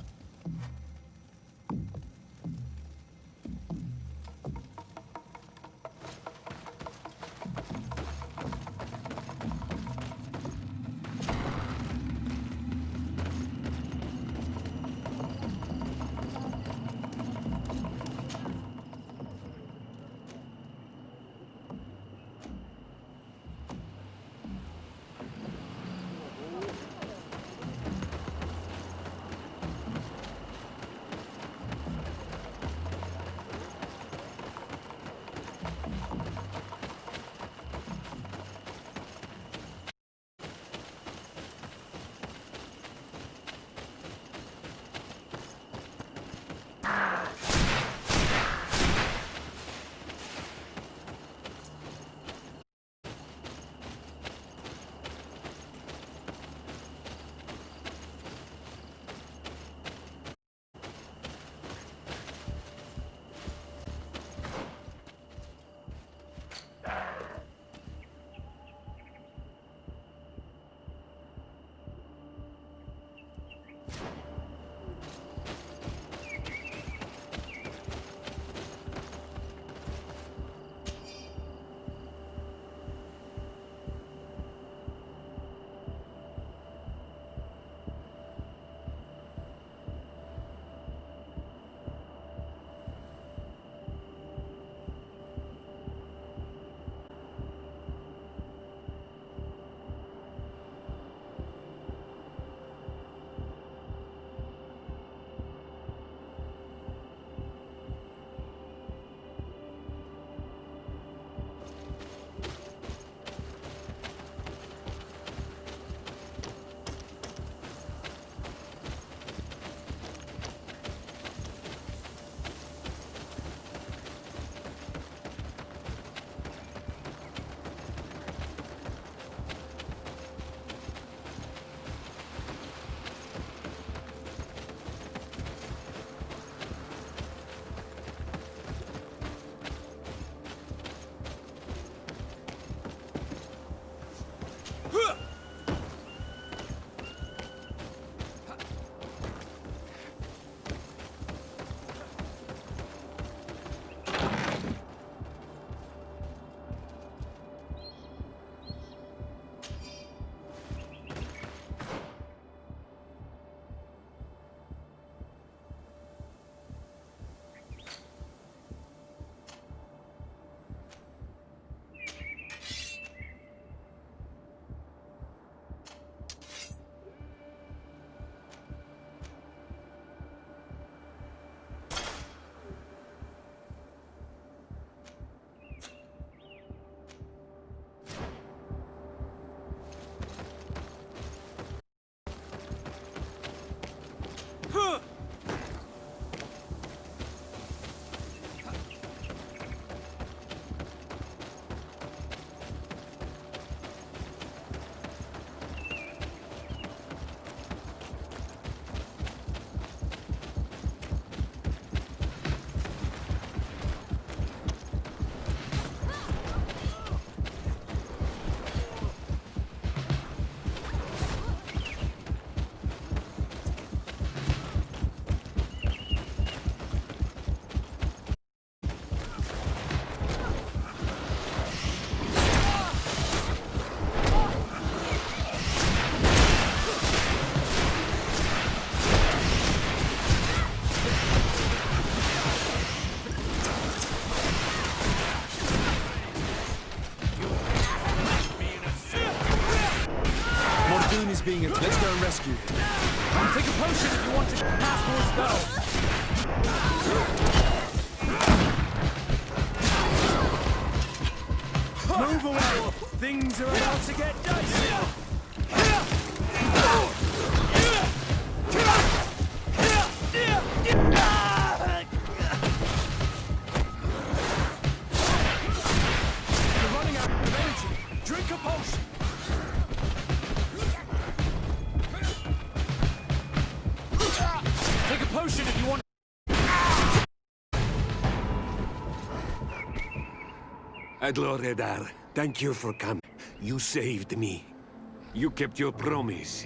Speaker 2: Let's go and rescue him.
Speaker 10: Take a potion if you want to cast more spells.
Speaker 3: Move away! Things are about to get dicey! You're running out of energy. Drink a potion.
Speaker 10: Take a potion if you want.
Speaker 13: Adloredar, thank you for coming. You saved me. You kept your promise.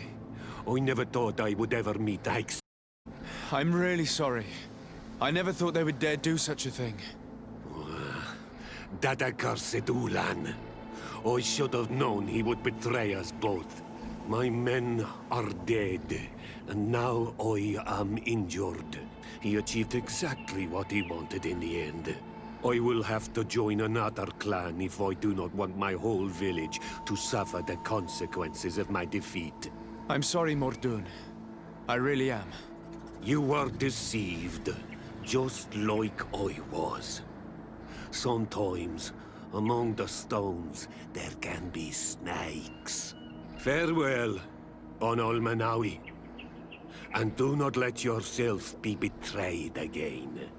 Speaker 13: I never thought I would ever meet Ike's.
Speaker 2: I'm really sorry. I never thought they would dare do such a thing.
Speaker 13: That accursed Ulan. I should have known he would betray us both. My men are dead, and now I am injured. He achieved exactly what he wanted in the end. I will have to join another clan if I do not want my whole village to suffer the consequences of my defeat.
Speaker 2: I'm sorry, Mordun. I really am.
Speaker 13: You were deceived, just like I was. Sometimes, among the stones, there can be snakes. Farewell, on Almanawi. And do not let yourself be betrayed again.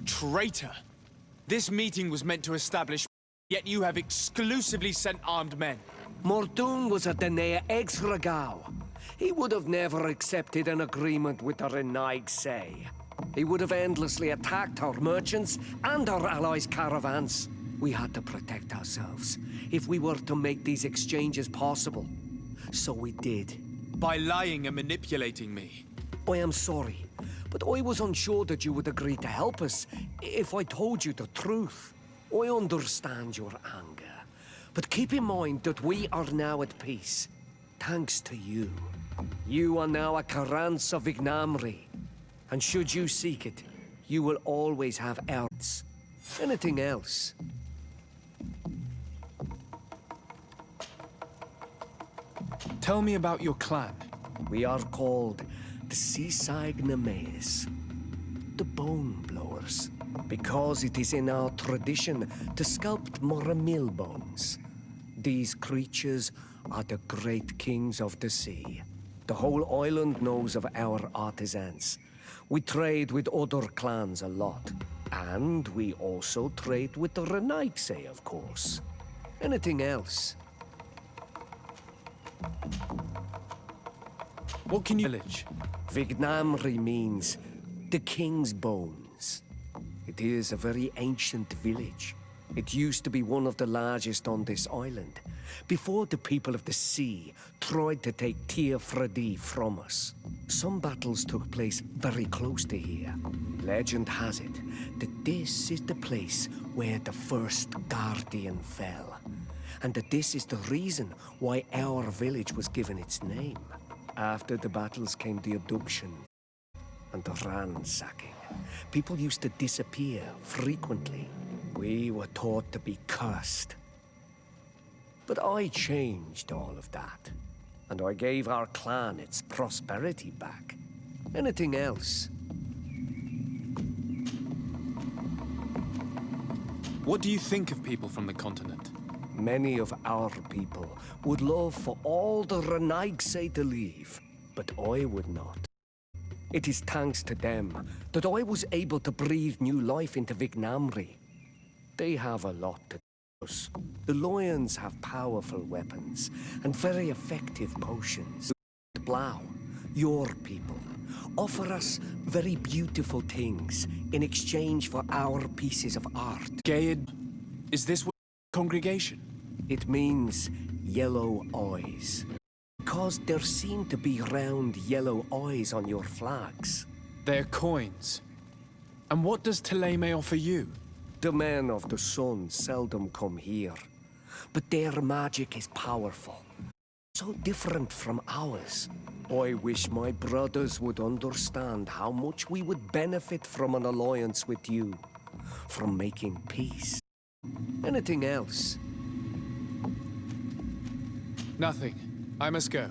Speaker 2: Traitor! This meeting was meant to establish, yet you have exclusively sent armed men.
Speaker 6: Mordun was a Denea ex-Regao. He would have never accepted an agreement with the Renaig say. He would have endlessly attacked our merchants and our allies' caravans. We had to protect ourselves if we were to make these exchanges possible. So we did.
Speaker 2: By lying and manipulating me.
Speaker 6: I am sorry, but I was unsure that you would agree to help us if I told you the truth. I understand your anger, but keep in mind that we are now at peace, thanks to you. You are now a Vожdь Vignamri. And should you seek it, you will always have else. Anything else?
Speaker 2: Tell me about your clan.
Speaker 6: We are called the Seaside Nemes, the Bone Blowers, because it is in our tradition to sculpt Moramil bones. These creatures are the great kings of the sea. The whole island knows of our artisans. We trade with other clans a lot. And we also trade with the Renaigse, of course. Anything else?
Speaker 2: What can you village?
Speaker 6: Vignamri means the king's bones. It is a very ancient village. It used to be one of the largest on this island, before the people of the sea tried to take Tir Fredi from us. Some battles took place very close to here. Legend has it that this is the place where the first guardian fell, and that this is the reason why our village was given its name. After the battles came the abduction and the ransacking. People used to disappear frequently. We were taught to be cursed. But I changed all of that, and I gave our clan its prosperity back. Anything else?
Speaker 2: What do you think of people from the continent?
Speaker 6: Many of our people would love for all the Renaigse to leave, but I would not. It is thanks to them that I was able to breathe new life into Vignamri. They have a lot to do us. The lions have powerful weapons and very effective potions. Blau, your people, offer us very beautiful things in exchange for our pieces of art.
Speaker 2: Gaid, is this what congregation?
Speaker 6: It means yellow eyes. Because there seem to be round yellow eyes on your flags.
Speaker 2: They're coins. And what does Teleme offer you?
Speaker 6: The men of the sun seldom come here. But their magic is powerful. So different from ours. I wish my brothers would understand how much we would benefit from an alliance with you. From making peace. Anything else?
Speaker 2: Nothing. I must go.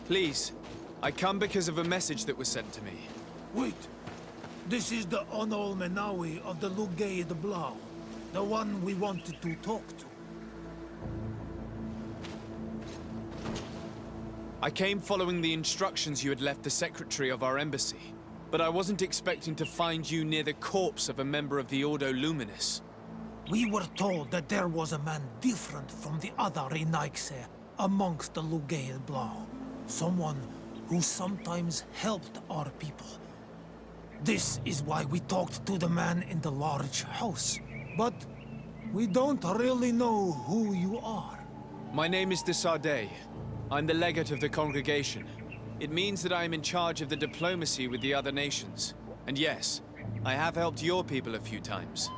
Speaker 2: Please, I come because of a message that was sent to me.
Speaker 14: Wait. This is the Onol Menawi of the Lugaid Blau. The one we wanted to talk to.
Speaker 2: I came following the instructions you had left the secretary of our embassy, but I wasn't expecting to find you near the corpse of a member of the Ordo Luminis.
Speaker 14: We were told that there was a man different from the other Renaigse amongst the Lugaid Blau. Someone who sometimes helped our people. This is why we talked to the man in the large house. But we don't really know who you are.
Speaker 2: My name is de Sardet. I'm the legate of the congregation. It means that I am in charge of the diplomacy with the other nations. And yes, I have helped your people a few times.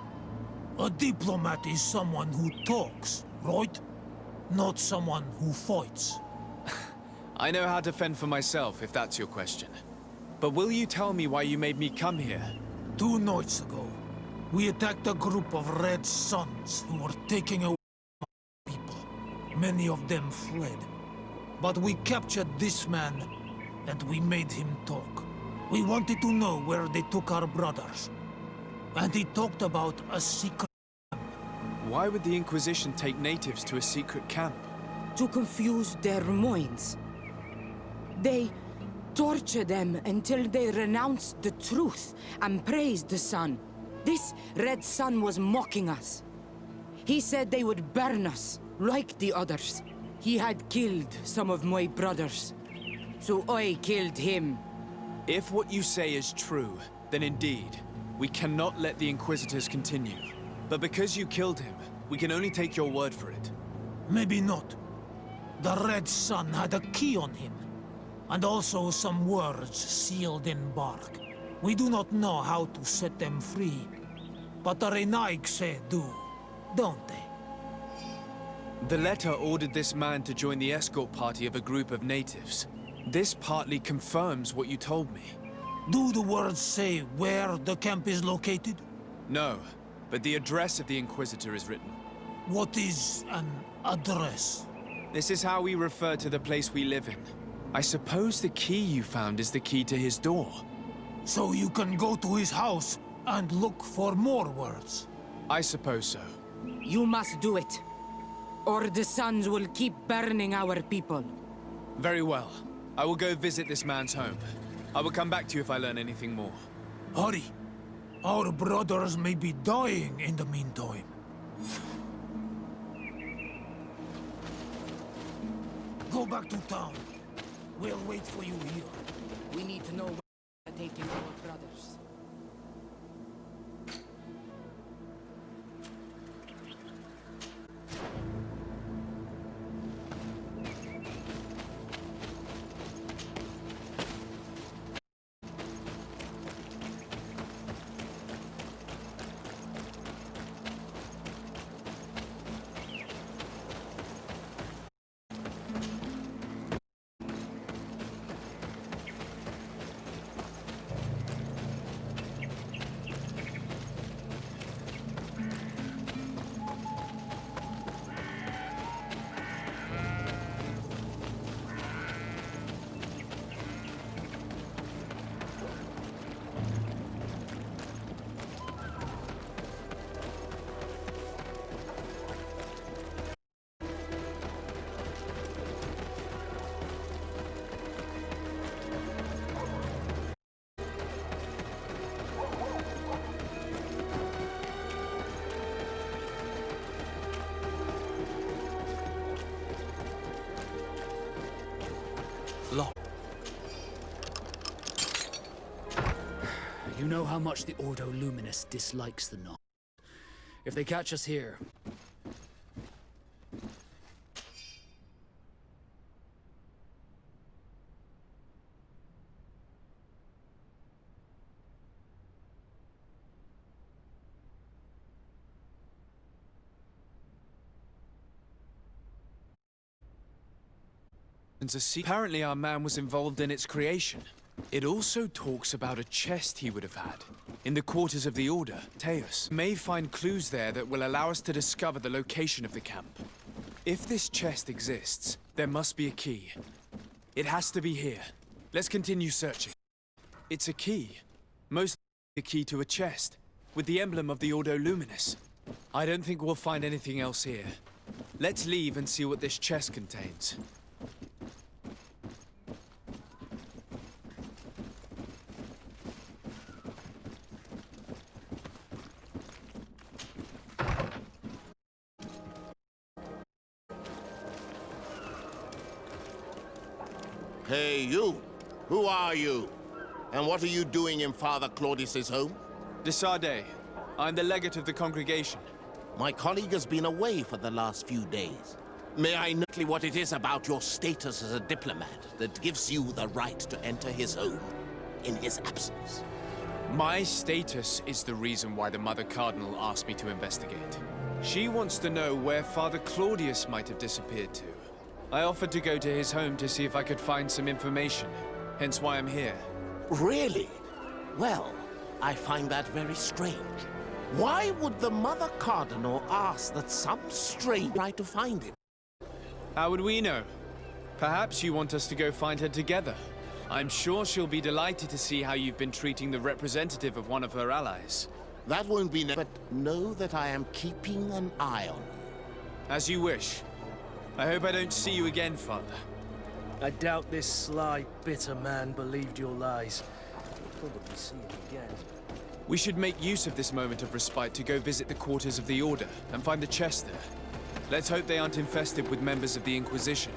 Speaker 14: A diplomat is someone who talks, right? Not someone who fights.
Speaker 2: I know how to fend for myself, if that's your question. But will you tell me why you made me come here?
Speaker 14: 2 nights ago, we attacked a group of Red Suns who were taking away people. Many of them fled. But we captured this man, and we made him talk. We wanted to know where they took our brothers. And he talked about a secret camp.
Speaker 2: Why would the Inquisition take natives to a secret camp?
Speaker 11: To confuse their minds. They torture them until they renounced the truth and praised the sun. This Red Sun was mocking us. He said they would burn us, like the others. He had killed some of my brothers, so I killed him.
Speaker 2: If what you say is true, then indeed, we cannot let the Inquisitors continue. But because you killed him, we can only take your word for it.
Speaker 14: Maybe not. The Red Sun had a key on him, and also some words sealed in bark. We do not know how to set them free, but the Renaigse do, don't they?
Speaker 2: The letter ordered this man to join the escort party of a group of natives. This partly confirms what you told me.
Speaker 14: Do the words say where the camp is located?
Speaker 2: No, but the address of the Inquisitor is written.
Speaker 14: What is an address?
Speaker 2: This is how we refer to the place we live in. I suppose the key you found is the key to his door.
Speaker 14: So you can go to his house and look for more words?
Speaker 2: I suppose so.
Speaker 11: You must do it, or the suns will keep burning our people.
Speaker 2: Very well. I will go visit this man's home. I will come back to you if I learn anything more.
Speaker 14: Hurry. Our brothers may be dying in the meantime. Go back to town. We'll wait for you here.
Speaker 11: We need to know where they're taking our brothers.
Speaker 10: You know how much the Ordo Luminis dislikes the North. If they catch us here...
Speaker 2: Apparently our man was involved in its creation. It also talks about a chest he would have had. In the quarters of the Order, Teus. May find clues there that will allow us to discover the location of the camp. If this chest exists, there must be a key. It has to be here. Let's continue searching. It's a key. Most likely a key to a chest, with the emblem of the Ordo Luminis. I don't think we'll find anything else here. Let's leave and see what this chest contains.
Speaker 9: Hey, you! Who are you? And what are you doing in Father Claudius's home?
Speaker 2: Desade. I'm the legate of the congregation.
Speaker 9: My colleague has been away for the last few days. May I know what it is about your status as a diplomat that gives you the right to enter his home in his absence?
Speaker 2: My status is the reason why the Mother Cardinal asked me to investigate. She wants to know where Father Claudius might have disappeared to. I offered to go to his home to see if I could find some information, hence why I'm here.
Speaker 9: Really? Well, I find that very strange. Why would the Mother Cardinal ask that some stranger try to find him?
Speaker 2: How would we know? Perhaps you want us to go find her together. I'm sure she'll be delighted to see how you've been treating the representative of one of her allies.
Speaker 9: That won't be but know that I am keeping an eye on you.
Speaker 2: As you wish. I hope I don't see you again, Father.
Speaker 3: I doubt this sly, bitter man believed your lies. We'll probably see him again.
Speaker 2: We should make use of this moment of respite to go visit the quarters of the Order and find the chest there. Let's hope they aren't infested with members of the Inquisition.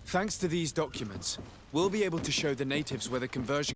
Speaker 2: Thanks to these documents, we'll be able to show the natives where the conversion